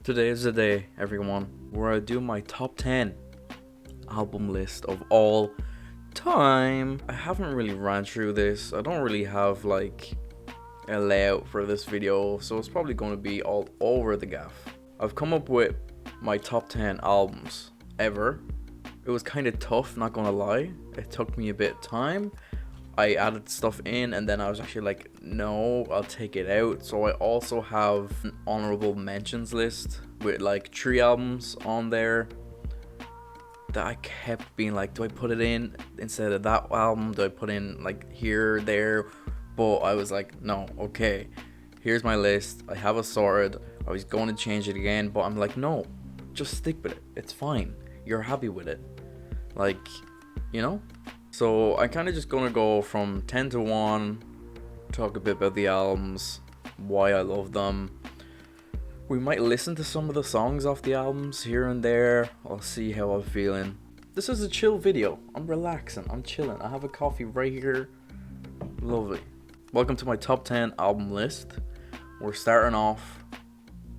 Today is the day, everyone, where I do my top 10 album list of all time. I haven't really ran through this. I don't really have like a layout for this video, so it's probably going to be all over the gaff. I've come up with my top 10 albums ever. It was kind of tough, not gonna lie. It took me a bit of time. I added stuff in and then I was actually like, no, I'll take it out. So I also have an honorable mentions list with like 3 albums on there that I kept being like, do I put it in instead of that album? Do I put in like here, there? But I was like, no, okay, here's my list. I have it sorted. I was going to change it again, but I'm like, no, just stick with it. It's fine. You're happy with it. Like, you know? So I kind of just gonna go from 10 to 1, talk a bit about the albums, why I love them. We might listen to some of the songs off the albums here and there. I'll see how I'm feeling. This is a chill video. I'm relaxing. I'm chilling. I have a coffee right here. Lovely. Welcome to my top 10 album list. We're starting off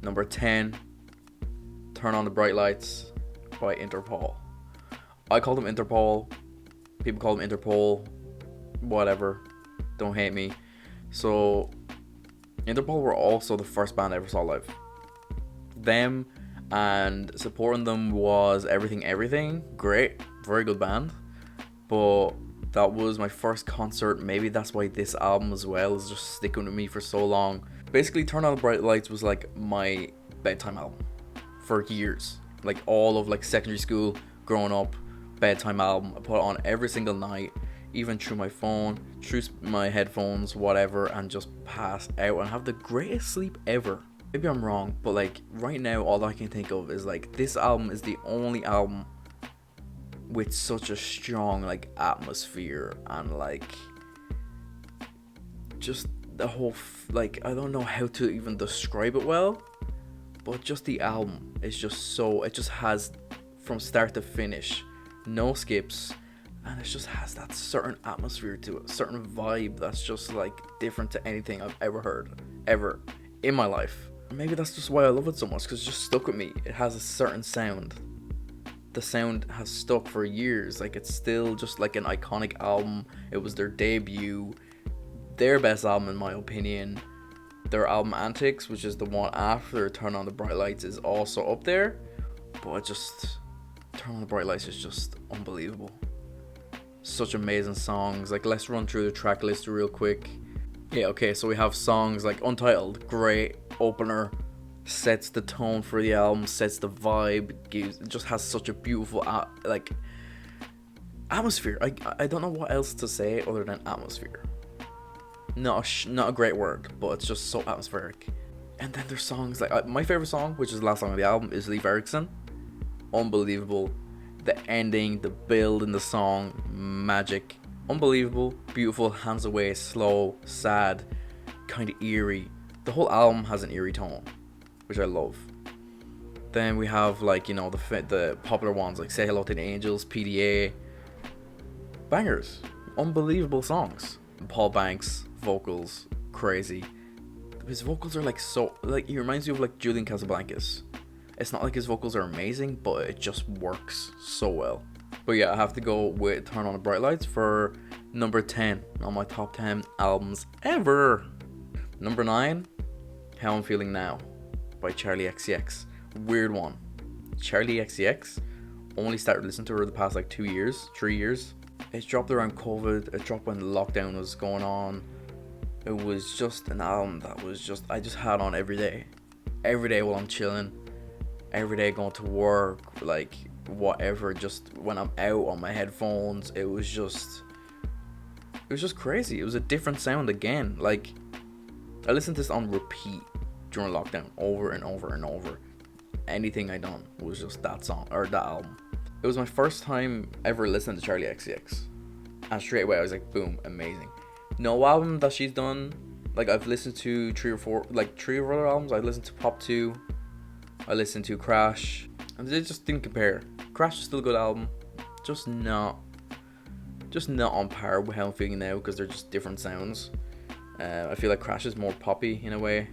number 10, Turn on the Bright Lights by Interpol. I call them Interpol. People call them Interpol, whatever, don't hate me. So, Interpol were also the first band I ever saw live. Them and supporting them was Everything, great, very good band. But that was my first concert. Maybe that's why this album as well is just sticking with me for so long. Basically, Turn On the Bright Lights was like my bedtime album for years. Like all of like secondary school, growing up. Bedtime album. I put it on every single night, even through my phone, through my headphones, whatever, and just pass out and have the greatest sleep ever. Maybe I'm wrong, but like right now all I can think of is like this album is the only album with such a strong like atmosphere and like just the whole like I don't know how to even describe it well, but just the album is just so, it just has from start to finish no skips, and it just has that certain atmosphere to it, certain vibe that's just like different to anything I've ever heard ever in my life. Maybe that's just why I love it so much, because it just stuck with me. It has a certain sound. The sound has stuck for years. Like it's still just like an iconic album. It was their debut, their best album in my opinion. Their album Antics, which is the one after Turn On the Bright Lights, is also up there, but Turn On the Bright Lights is just unbelievable. Such amazing songs. Like, let's run through the track list real quick. Yeah, okay, so we have songs like Untitled, great opener, sets the tone for the album, sets the vibe, it just has such a beautiful like atmosphere. I don't know what else to say other than atmosphere. Not a great word, but it's just so atmospheric. And then there's songs like my favorite song, which is the last song of the album, is Leif Erikson. Unbelievable. The ending, the build in the song, magic. Unbelievable, beautiful, hands away, slow, sad, kind of eerie. The whole album has an eerie tone, which I love. Then we have like, you know, the popular ones like Say Hello to the Angels, PDA. Bangers. Unbelievable songs. Paul Banks, vocals, crazy. His vocals are like so, like he reminds you of like Julian Casablancas. It's not like his vocals are amazing, but it just works so well. But yeah, I have to go with Turn On the Bright Lights for number 10 on my top 10 albums ever. Number 9, How I'm Feeling Now by Charli XCX. Weird one. Charli XCX, only started listening to her the past like 2 years, 3 years. It dropped around COVID, it dropped when lockdown was going on. It was just an album that was just, I just had on every day. Every day while I'm chilling. Every day going to work, like whatever, just when I'm out on my headphones, it was just crazy. It was a different sound again. Like I listened to this on repeat during lockdown over and over and over. Anything I done was just that song or that album. It was my first time ever listening to Charli XCX, and straight away I was like, boom, amazing. No album that she's done, like I've listened to 3 or 4, like 3 of her other albums. I listened to Pop 2, I listened to Crash, and they just didn't compare. Crash is still a good album, just not on par with How I'm Feeling Now, because they're just different sounds. I feel like Crash is more poppy in a way,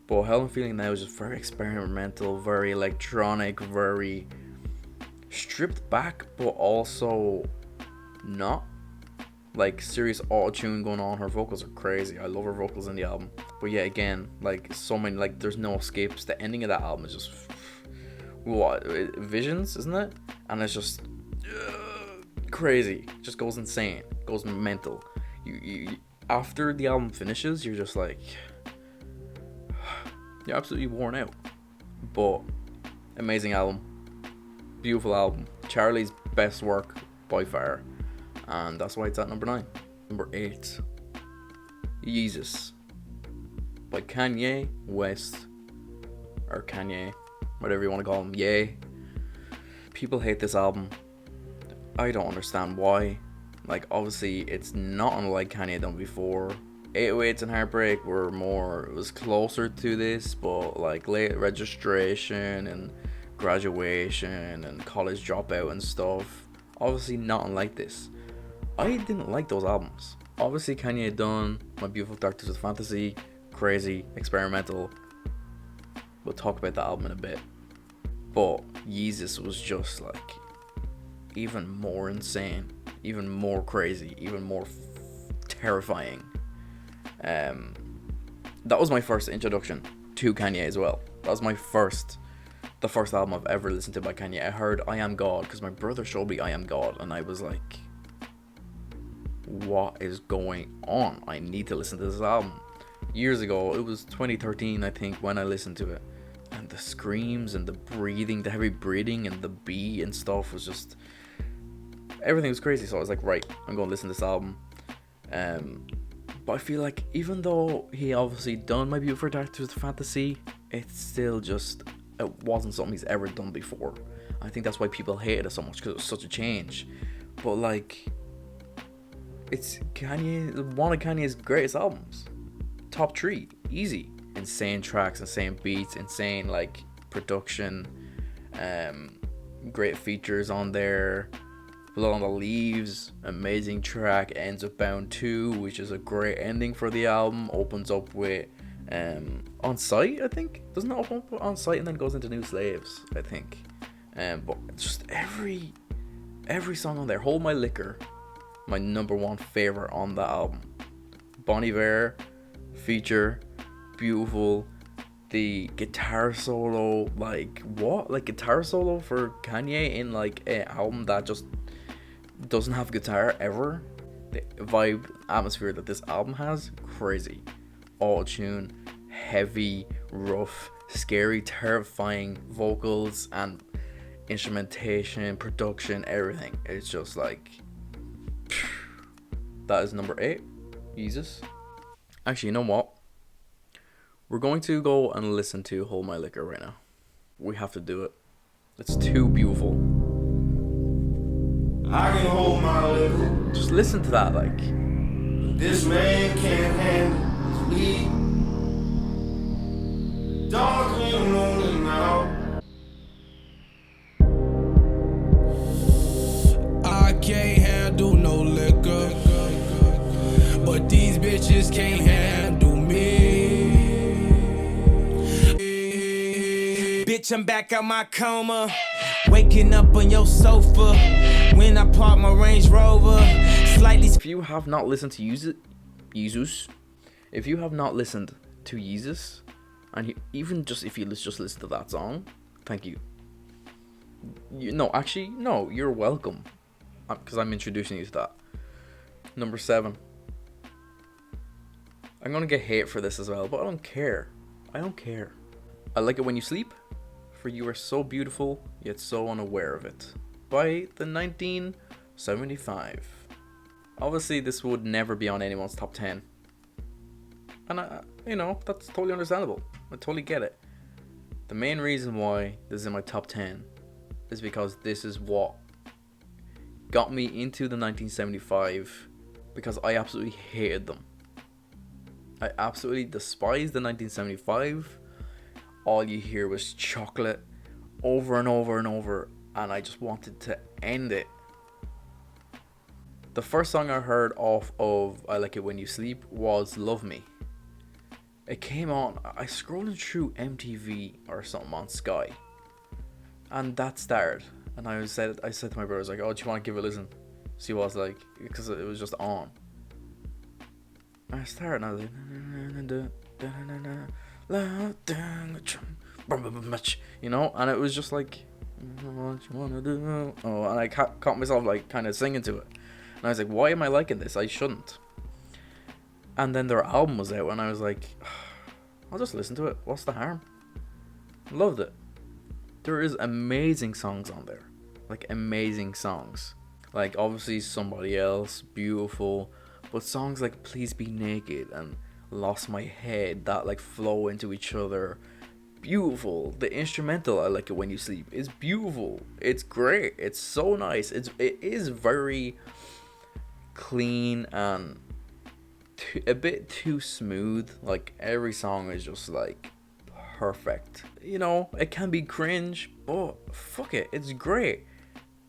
But How I'm Feeling Now is just very experimental, very electronic, very stripped back, but also not. Like, serious auto-tune going on. Her vocals are crazy. I love her vocals in the album. But yeah, again, like, so many, like, there's no escapes. The ending of that album is just, what, Visions, isn't it? And it's just crazy. Just goes insane. Goes mental. You after the album finishes, you're just like, you're absolutely worn out. But amazing album. Beautiful album. Charli's best work by far. And that's why it's at number 9. Number 8. Yeezus by Kanye West. Or Kanye. Whatever you want to call him. Yay. People hate this album. I don't understand why. Like, obviously, it's not unlike Kanye done before. 808s and Heartbreak were more, it was closer to this, but like Late Registration and Graduation and College Dropout and stuff, obviously not unlike this. I didn't like those albums. Obviously, Kanye had done My Beautiful Dark Twisted Fantasy, crazy, experimental. We'll talk about the album in a bit. But Yeezus was just like even more insane, even more crazy, even more terrifying. That was my first introduction to Kanye as well. That was the first album I've ever listened to by Kanye. I heard I Am God because my brother showed me I Am God, and I was like, what is going on? I need to listen to this album. Years ago, it was 2013 I think when I listened to it, and the screams and the breathing, the heavy breathing and the beat and stuff was just, everything was crazy. So I was like, right, I'm going to listen to this album. But I feel like even though he obviously done My Beautiful Dark Twisted Fantasy, it's still just, it wasn't something he's ever done before. I think that's why people hated it so much, because it was such a change. But like, it's one of Kanye's greatest albums. Top 3, easy. Insane tracks, insane beats, insane like production, great features on there. Blood on the Leaves, amazing track. Ends with Bound 2, which is a great ending for the album. Opens up with On Sight, I think. Doesn't it open up with On Sight and then goes into New Slaves, I think. But just every song on there. Hold My Liquor, my number 1 favorite on the album. Bon Iver feature, beautiful. The guitar solo, like what? Like guitar solo for Kanye in like an album that just doesn't have guitar ever. The vibe, atmosphere that this album has, crazy. Auto-tune, heavy, rough, scary, terrifying vocals and instrumentation, production, everything. It's just like, that is number 8, Yeezus. Actually, you know what? We're going to go and listen to Hold My Liquor right now. We have to do it. It's too beautiful. I can hold my liquor. Just listen to that, like. This man can't handle his weed. Dark and lonely now. I can't handle no liquor, but these bitches can't handle me. Bitch, I'm back out my coma, waking up on your sofa when I park my Range Rover. Slightly. If you have not listened to Yeezus, if you have not listened to Yeezus, and even just if you just listen to that song, thank you. No, you're welcome, because I'm introducing you to that. Number 7. I'm gonna get hate for this as well, but I don't care. I Like It When You Sleep, For You Are So Beautiful Yet So Unaware of It, by the 1975. Obviously, this would never be on anyone's top 10. And that's totally understandable. I totally get it. The main reason why this is in my top 10 is because this is what got me into the 1975, because I absolutely hated them. I absolutely despised the 1975. All you hear was chocolate over and over and over, and I just wanted to end it. The first song I heard off of I Like It When You Sleep was Love Me. It came on. I scrolling through MTV or something on Sky, and that started. And I said to my brother, I was like, "Oh, do you want to give it a listen? See what it's like?" Because it was just on. And I started, and I was like, you know, and it was just like, what you wanna do? Oh, and I caught myself like kind of singing to it, and I was like, why am I liking this? I shouldn't. And then their album was out, and I was like, I'll just listen to it. What's the harm? Loved it. There is amazing songs on there, like amazing songs. Like obviously Somebody Else, beautiful, but songs like Please Be Naked and Lost My Head that like flow into each other, beautiful. The instrumental, I Like It When You Sleep, is beautiful. It's great. It's so nice. It is very clean and a bit too smooth. Like every song is just like perfect. You know, it can be cringe, but fuck it, it's great.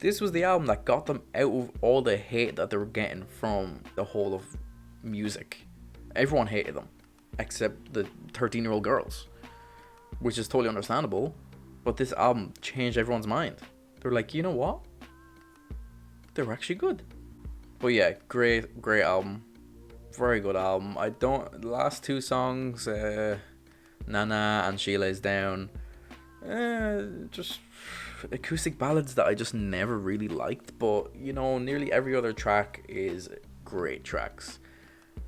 This was the album that got them out of all the hate that they were getting from the whole of music. Everyone hated them, except the 13-year-old girls, which is totally understandable. But this album changed everyone's mind. They're like, you know what? They're actually good. But yeah, great album. Very good album. The last two songs, Nana and She Lays Down, just acoustic ballads that I just never really liked, but you know, nearly every other track is great tracks.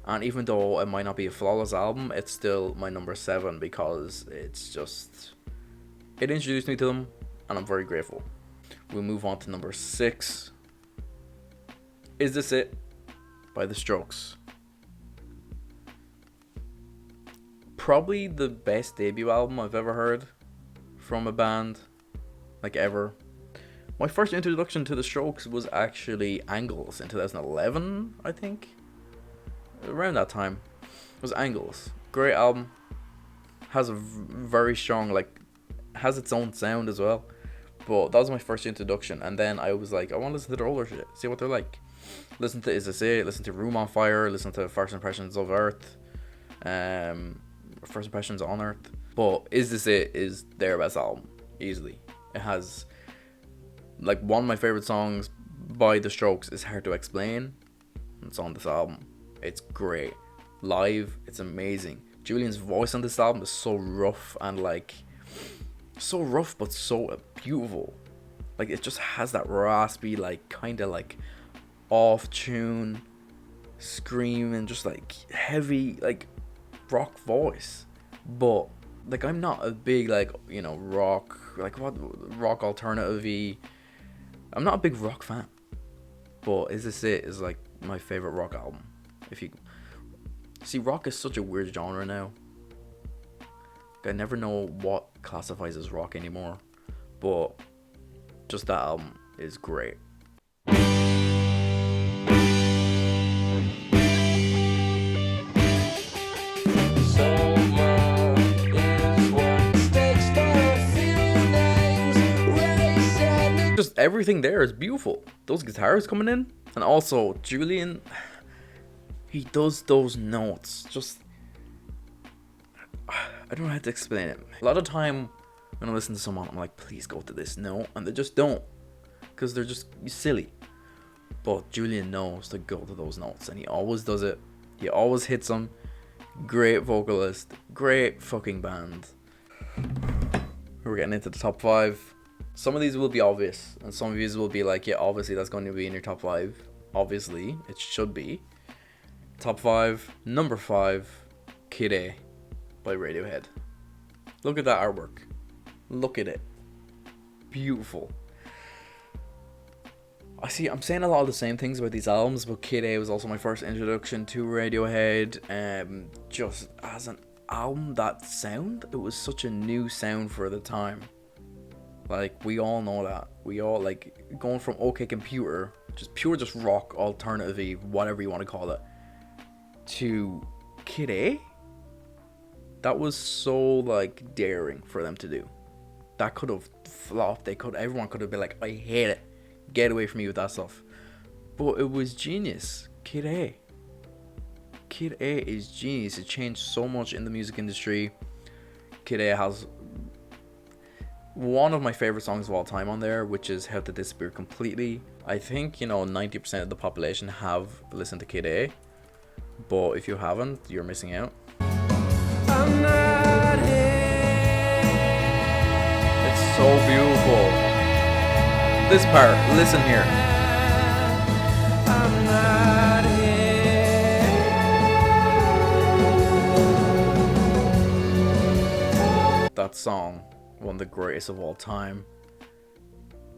And even though it might not be a flawless album, it's still my number 7 because it introduced me to them, and I'm very grateful. We'll move on to number 6. Is This It? By The Strokes. Probably the best debut album I've ever heard from a band, like ever. My first introduction to The Strokes was actually Angles in 2011, I think. Around that time. It was Angles. Great album. Has a very strong, like, has its own sound as well. But that was my first introduction. And then I was like, I want to listen to their older shit, see what they're like. Listen to Is This It? Listen to Room on Fire. Listen to First Impressions of Earth. First Impressions on Earth. But Is This It is their best album, easily. It has, like, one of my favorite songs by The Strokes is Hard to Explain. It's on this album. It's great. Live, it's amazing. Julian's voice on this album is so rough and like, so rough but so beautiful. Like it just has that raspy, like kind of like off tune scream and just like heavy like rock voice. But like I'm not a big like, you know, rock alternative-y. I'm not a big rock fan. But Is This It is like my favorite rock album. If you see, rock is such a weird genre now. I never know what classifies as rock anymore. But just that album is great. Just everything there is beautiful. Those guitars coming in, and also Julian, he does those notes. Just, I don't know how to explain it. A lot of time when I listen to someone, I'm like, please go to this note, and they just don't, because they're just silly. But Julian knows to go to those notes, and he always does it. He always hits them. Great vocalist, great fucking band. We're getting into the top 5. Some of these will be obvious, and some of these will be like, yeah, obviously that's going to be in your top 5. Obviously, it should be. Top 5, number 5, Kid A by Radiohead. Look at that artwork. Look at it. Beautiful. I'm saying a lot of the same things about these albums, but Kid A was also my first introduction to Radiohead. Just as an album, that sound, it was such a new sound for the time. Like, we all know that. We all, like, going from OK Computer, just rock, alternative-y, whatever you want to call it, to Kid A? That was so, like, daring for them to do. That could have flopped. Everyone could have been like, I hate it. Get away from me with that stuff. But it was genius. Kid Kid A is genius. It changed so much in the music industry. Kid A has one of my favorite songs of all time on there, which is How to Disappear Completely. I think, 90% of the population have listened to Kid A, but if you haven't, you're missing out. I'm not here. It's so beautiful. This part, listen here. I'm not here. That song, one of the greatest of all time.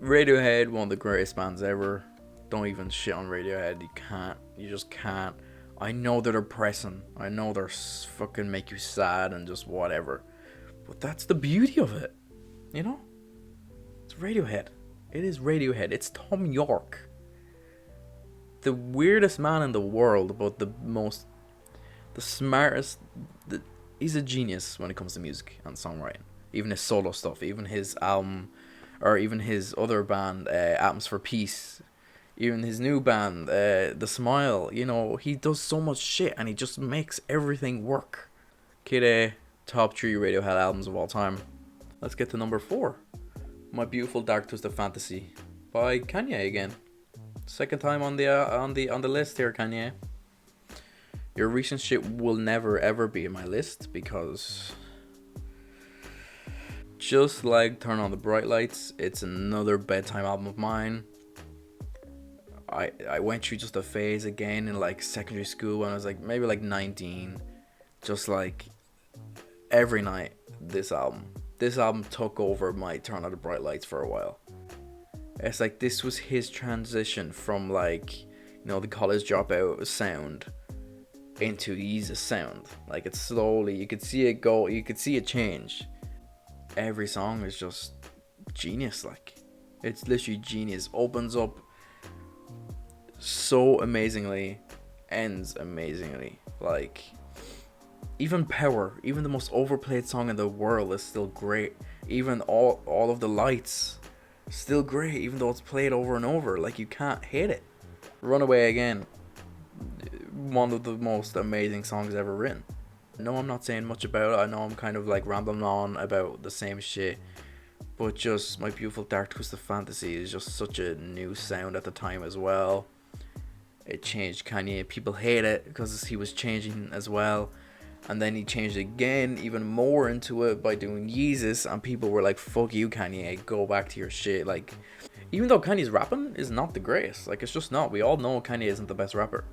Radiohead, one of the greatest bands ever. Don't even shit on Radiohead. You can't. You just can't. I know they're depressing. I know they're fucking make you sad and just whatever. But that's the beauty of it. It's Radiohead. It is Radiohead. It's Tom York. The weirdest man in the world, but the smartest. He's a genius when it comes to music and songwriting. Even his solo stuff, even his album, or even his other band, Atoms for Peace. Even his new band, The Smile, he does so much shit and he just makes everything work. Kid A, top 3 Radiohead albums of all time. Let's get to number 4. My Beautiful Dark Twisted Fantasy by Kanye again. Second time on the list here, Kanye. Your recent shit will never ever be in my list because just like Turn on the Bright Lights, it's another bedtime album of mine. I went through just a phase again in like secondary school when I was like maybe like 19, just like every night this album took over my Turn on the Bright Lights for a while. It's like this was his transition from like the college dropout sound into Yeezus sound. Like it's slowly, you could see it go, you could see it change. Every song is just genius. Like it's literally genius. Opens up so amazingly, ends amazingly. Like even Power, even the most overplayed song in the world is still great. Even all of the lights, still great, even though it's played over and over. Like you can't hate it. Runaway Again, one of the most amazing songs ever written. No, I'm not saying much about it. I know I'm kind of like rambling on about the same shit, but just My Beautiful Dark Twisted Fantasy is just such a new sound at the time as well. It changed Kanye. People hate it because he was changing as well, and then he changed again even more into it by doing Yeezus, and people were like, fuck you, Kanye, go back to your shit. Like, even though Kanye's rapping is not the greatest, like it's just not. We all know Kanye isn't the best rapper,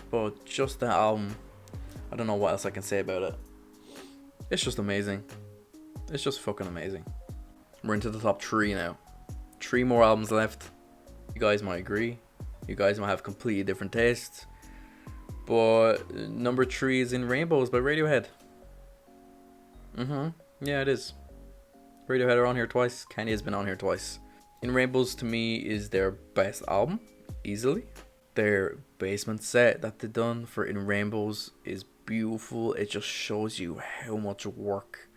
but just that album, I don't know what else I can say about it. It's just amazing. It's just fucking amazing. We're into the top 3 now. 3 more albums left. You guys might agree. You guys might have completely different tastes. But number 3 is In Rainbows by Radiohead. Yeah, it is. Radiohead are on here twice. Kanye has been on here twice. In Rainbows to me is their best album, easily. Their basement set that they done for In Rainbows is beautiful. It just shows you how much work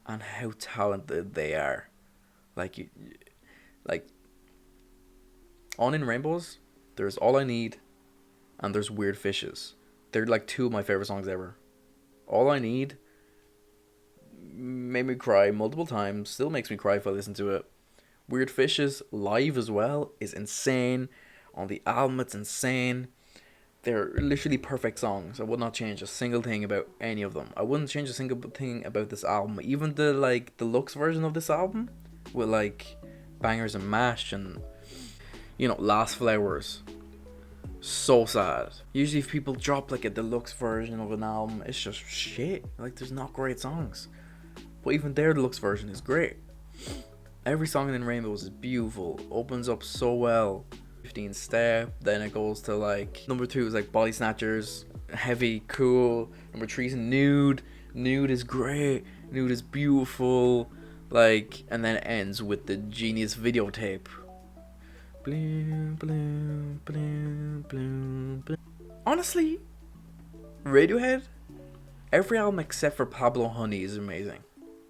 and how talented they are. Like on In Rainbows, there's All I Need and there's Weird Fishes. They're like 2 of my favorite songs ever. All I Need made me cry multiple times, still makes me cry if I listen to it. Weird Fishes live as well is insane. On the album, it's insane. They're literally perfect songs. I would not change a single thing about any of them. I wouldn't change a single thing about this album. Even the like deluxe version of this album with like Bangers and Mash and Last Flowers. So sad. Usually if people drop like a deluxe version of an album, it's just shit. Like there's not great songs. But even their deluxe version is great. Every song in Rainbows is beautiful. Opens up so well. 15 Step. Then it goes to like number 2 is like Body Snatchers. Heavy, cool. Number 3 is Nude. Nude is great. Nude is beautiful. Like, and then it ends with the genius videotape. Bloom, bloom, bloom, bloom, bloom. Honestly, Radiohead, every album except for Pablo Honey is amazing.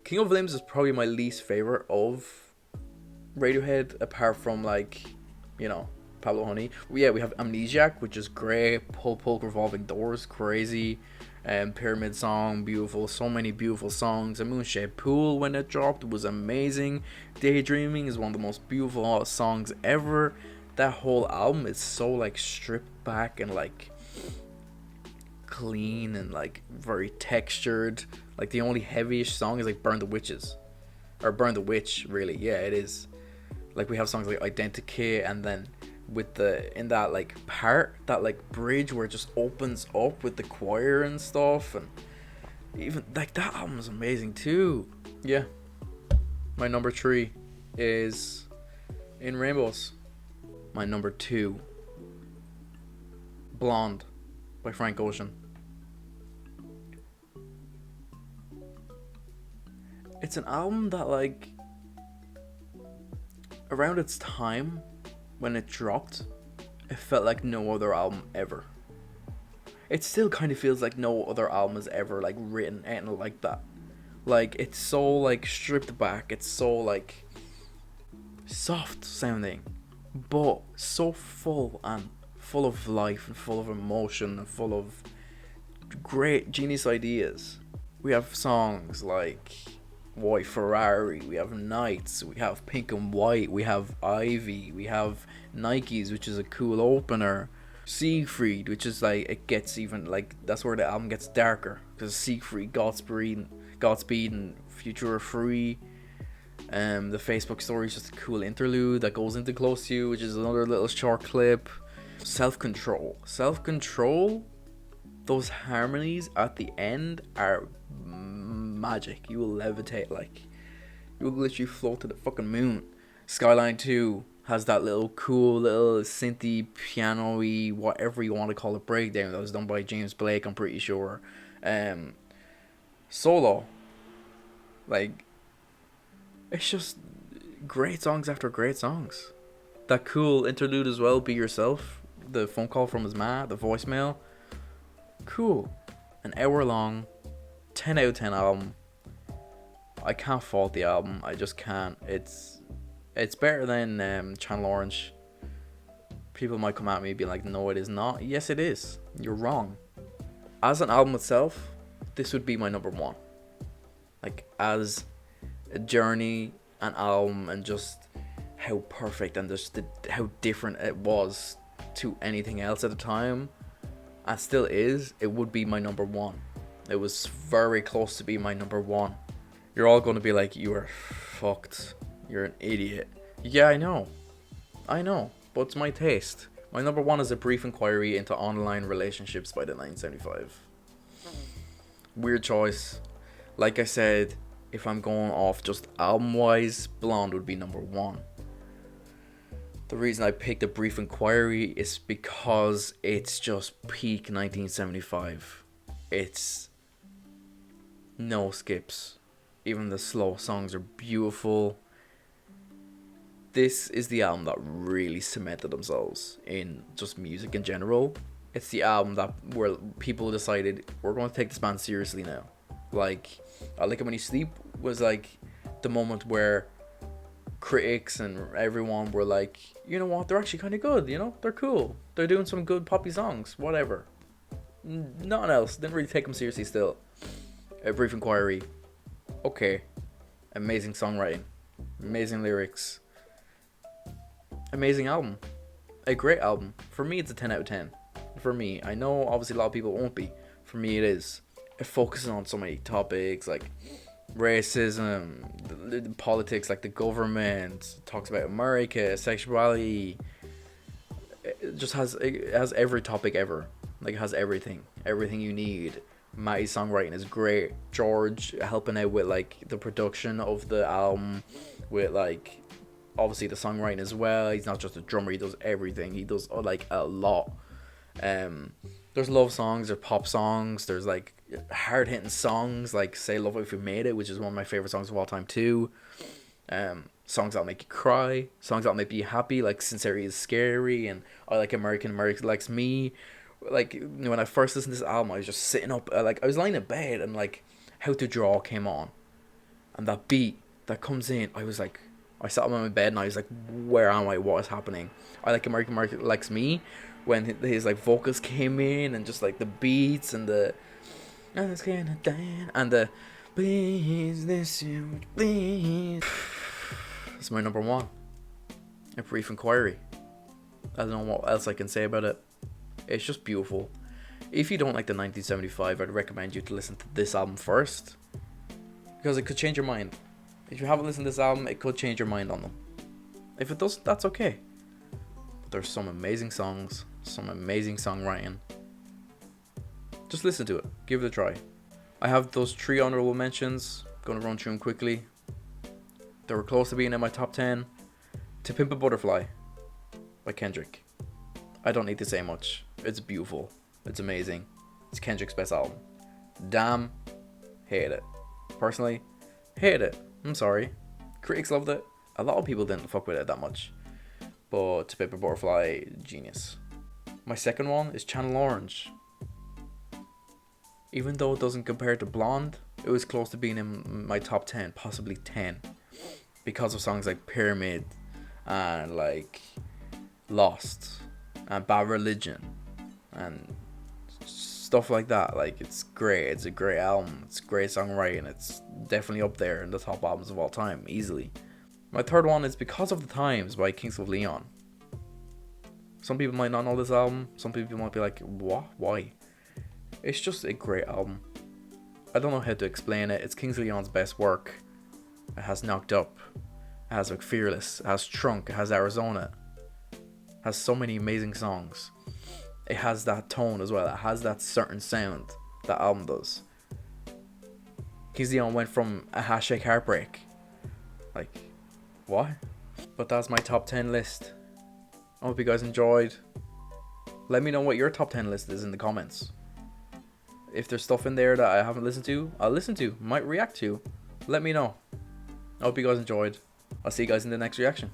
King of Limbs is probably my least favorite of Radiohead, apart from like, Pablo Honey. Yeah, we have Amnesiac, which is great. Pull Pull Revolving Doors, crazy. Pyramid Song, beautiful. So many beautiful songs. A Moonshaped Pool, when it dropped, was amazing. Daydreaming is one of the most beautiful songs ever. That whole album is so like stripped back and like clean and like very textured. Like the only heavyish song is like Burn the Witches, or Burn the Witch, really. Yeah, it is. Like we have songs like Identikit, and then with the in that like part, that like bridge where it just opens up with the choir and stuff, and even like that album is amazing too. Yeah, my number 3 is In Rainbows. My number 2, Blonde by Frank Ocean. It's an album that like around its time when it dropped, it felt like no other album ever. It still kind of feels like no other album has ever like written anything like that. Like it's so like stripped back, it's so like soft sounding, but so full and full of life and full of emotion and full of great genius ideas. We have songs like White Ferrari, we have Nights, we have Pink and White, we have Ivy, we have Nikes, which is a cool opener, Siegfried, which is like, it gets even like, that's where the album gets darker, because Siegfried, Godspeed and Future Are Free. The Facebook story is just a cool interlude that goes into Close to You, which is another little short clip. Self-Control, those harmonies at the end are magic. You will levitate, like you will literally float to the fucking moon. Skyline 2 has that little cool little synthy, piano-y, whatever you want to call it, breakdown that was done by James Blake, I'm pretty sure. Solo, like, it's just great songs after great songs. That cool interlude as well, Be Yourself, the phone call from his ma, the voicemail, cool. An hour long, 10 out of 10 album. I can't fault the album, I just can't. It's better than Channel Orange. People might come at me and be like, no it is not. Yes it is, you're wrong. As an album itself, this would be my number 1. Like as a journey, an album, and just how perfect and just how different it was to anything else at the time, and still is, it would be my number 1. It was very close to being my number 1. You're all going to be like, you are fucked, you're an idiot. Yeah, I know, but it's my taste. My number 1 is A Brief Inquiry into Online Relationships by the 1975. Weird choice. Like I said, if I'm going off just album wise, Blonde would be number 1. The reason I picked A Brief Inquiry is because it's just peak 1975. It's no skips. Even the slow songs are beautiful. This is the album that really cemented themselves in just music in general. It's the album that where people decided, we're going to take this band seriously now. Like, I Like It When You Sleep was like the moment where critics and everyone were like, you know what, they're actually kind of good, you know, they're cool, they're doing some good poppy songs, whatever. Nothing else, didn't really take them seriously still. A Brief Inquiry, okay, amazing songwriting, amazing lyrics, amazing album, a great album. For me, it's a 10 out of 10. For me, I know obviously a lot of people won't be. For me, it is. It focuses on so many topics like racism, the politics, like the government, talks about America, sexuality. It has every topic ever. Like, it has everything you need. Matty's songwriting is great. George helping out with like the production of the album, with like obviously the songwriting as well. He's not just a drummer, he does everything. He does like a lot. There's love songs, there's pop songs, there's like hard hitting songs like Say Love If You Made It, which is one of my favorite songs of all time too. Songs that'll make you cry, songs that'll make you happy, like Sincerity Is Scary and I Like American Likes Me. Like, you know, when I first listened to this album, I was just sitting up, like I was lying in bed and like How to Draw came on, and that beat that comes in, I was like, I sat on my bed and I was like, where am I? What is happening? I like American Mark Likes Me when his like vocals came in and just like the beats and the and the please listen, please. It's my number one. A Brief Inquiry. I don't know what else I can say about it. It's just beautiful. If you don't like the 1975, I'd recommend you to listen to this album first, because it could change your mind. If you haven't listened to this album, it could change your mind on them. If it does, that's okay. But there's some amazing songs, some amazing songwriting. Just listen to it. Give it a try. I have those 3 honorable mentions. Gonna run through them quickly. They were close to being in my top 10. To Pimp a Butterfly by Kendrick. I don't need to say much. It's beautiful. It's amazing. It's Kendrick's best album. Damn. Hate it. Personally, hate it. I'm sorry. Critics loved it. A lot of people didn't fuck with it that much. But To Pimp a Butterfly, genius. My second one is Channel Orange. Even though it doesn't compare to Blonde, it was close to being in my top 10, possibly 10. Because of songs like Pyramid and like Lost and Bad Religion and stuff like that. Like, it's great. It's a great album. It's great songwriting. It's definitely up there in the top albums of all time, easily. My third one is Because of the Times by Kings of Leon. Some people might not know this album. Some people might be like, what? Why? It's just a great album. I don't know how to explain it. It's Kings of Leon's best work. It has Knocked Up. It has like Fearless. It has Trunk. It has Arizona. It has so many amazing songs. It has that tone as well. It has that certain sound that album does. Kings of Leon went from a hashtag heartbreak. Like, what? But that's my top 10 list. I hope you guys enjoyed. Let me know what your top 10 list is in the comments. If there's stuff in there that I haven't listened to, I'll listen to, might react to. Let me know. I hope you guys enjoyed. I'll see you guys in the next reaction.